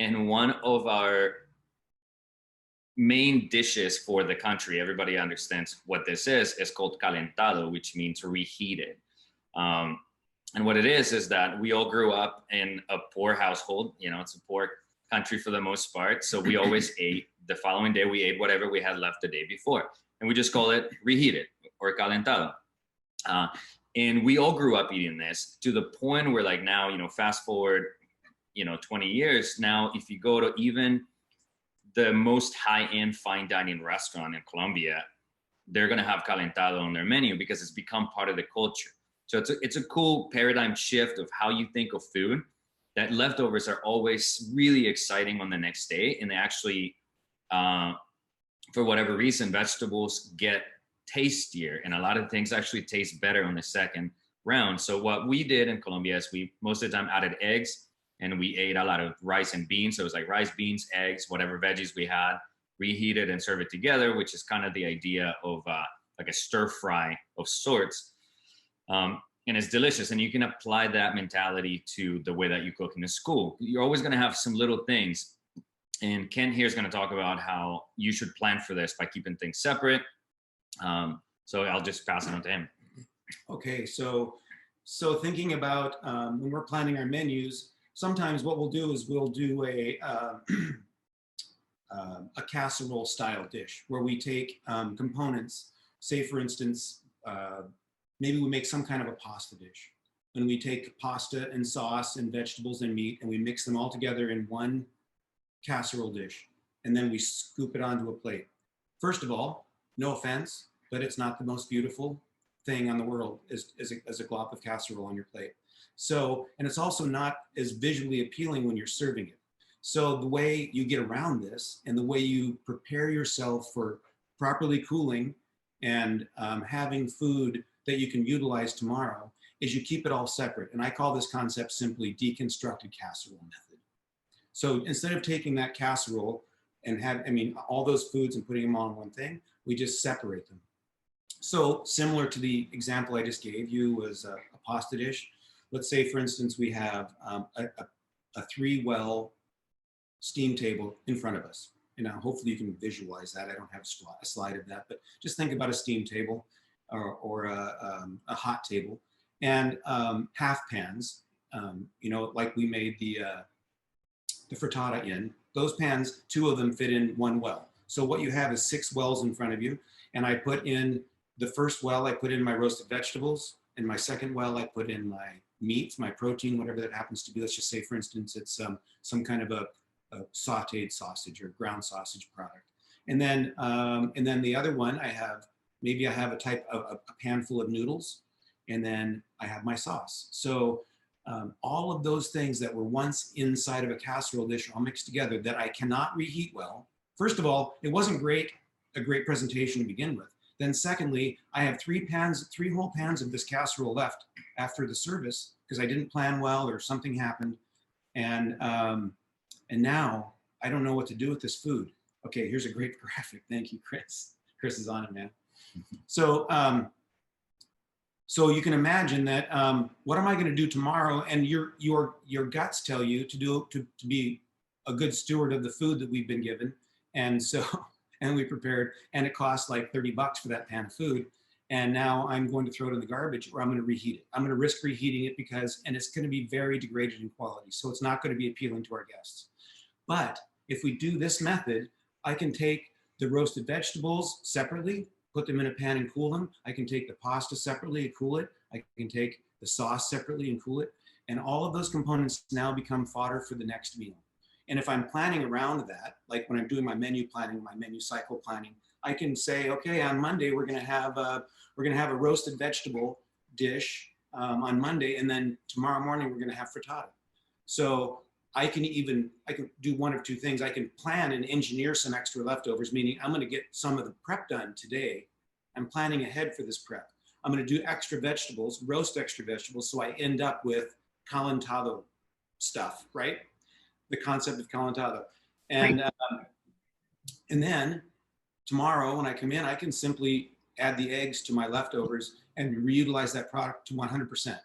And one of our main dishes for the country, everybody understands what this is called Calentado, which means reheated. And what it is that we all grew up in a poor household. You know, it's a poor country for the most part. So we always ate, the following day we ate whatever we had left the day before. And we just call it reheated or calentado. And we all grew up eating this to the point where, like, now, you know, fast forward, you know, 20 years now, if you go to even the most high-end fine dining restaurant in Colombia, they're going to have calentado on their menu because it's become part of the culture. So it's a cool paradigm shift of how you think of food, that leftovers are always really exciting on the next day. And they actually, for whatever reason, vegetables get tastier, and a lot of things actually taste better on the second round. So what we did in Colombia is we most of the time added eggs, and we ate a lot of rice and beans. So it was like rice, beans, eggs, whatever veggies we had, reheated and serve it together, which is kind of the idea of like a stir fry of sorts. And it's delicious. And you can apply that mentality to the way that you cook in a school. You're always going to have some little things. And Ken here is going to talk about how you should plan for this by keeping things separate. So I'll just pass it on to him. Okay, so thinking about when we're planning our menus, sometimes what we'll do is we'll do a casserole style dish where we take components. Say, for instance, maybe we make some kind of a pasta dish. When we take pasta and sauce and vegetables and meat and we mix them all together in one casserole dish, and then we scoop it onto a plate. First of all, no offense, but it's not the most beautiful thing on the world as a glop of casserole on your plate. So, and it's also not as visually appealing when you're serving it. So the way you get around this and the way you prepare yourself for properly cooling and having food that you can utilize tomorrow is you keep it all separate. And I call this concept simply Deconstructed Casserole Method. So instead of taking that casserole and all those foods and putting them all in one thing, we just separate them. So similar to the example I just gave you was a pasta dish. Let's say, for instance, we have a 3-well steam table in front of us. And now hopefully you can visualize that. I don't have a slide of that, but just think about a steam table or a hot table, and half pans, you know, like we made the frittata in. Those pans, 2 of them fit in 1 well. So what you have is 6 wells in front of you. And I put in the first well, I put in my roasted vegetables. And my second well, I put in my meat, my protein, whatever that happens to be. Let's just say, for instance, it's some kind of a sauteed sausage or ground sausage product. And then the other one, I have a pan full of noodles, and then I have my sauce. So all of those things that were once inside of a casserole dish all mixed together that I cannot reheat well. First of all, it wasn't a great presentation to begin with. Then secondly, I have 3 whole pans of this casserole left after the service because I didn't plan well or something happened. And now I don't know what to do with this food. Okay, here's a great graphic. Thank you, Chris. Chris is on it, man. So you can imagine that what am I going to do tomorrow? And your guts tell you to be a good steward of the food that we've been given. And so, and we prepared, and it cost like $30 for that pan of food. And now I'm going to throw it in the garbage, or I'm going to reheat it. I'm going to risk reheating it and it's going to be very degraded in quality. So it's not going to be appealing to our guests. But if we do this method, I can take the roasted vegetables separately, put them in a pan and cool them. I can take the pasta separately and cool it. I can take the sauce separately and cool it. And all of those components now become fodder for the next meal. And if I'm planning around that, like when I'm doing my menu planning, my menu cycle planning, I can say, okay, on Monday we're going to have a roasted vegetable dish on Monday, and then tomorrow morning we're going to have frittata. So I can do one of 2 things. I can plan and engineer some extra leftovers, meaning I'm going to get some of the prep done today. I'm planning ahead for this prep. I'm going to do extra vegetables, roast extra vegetables, so I end up with calentado stuff, right? The concept of calentado. And then tomorrow when I come in, I can simply add the eggs to my leftovers and reutilize that product to 100%.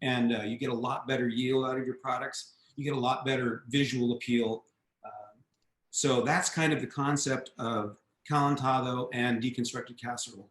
And you get a lot better yield out of your products. you get a lot better visual appeal. So that's kind of the concept of Calentado and deconstructed casserole.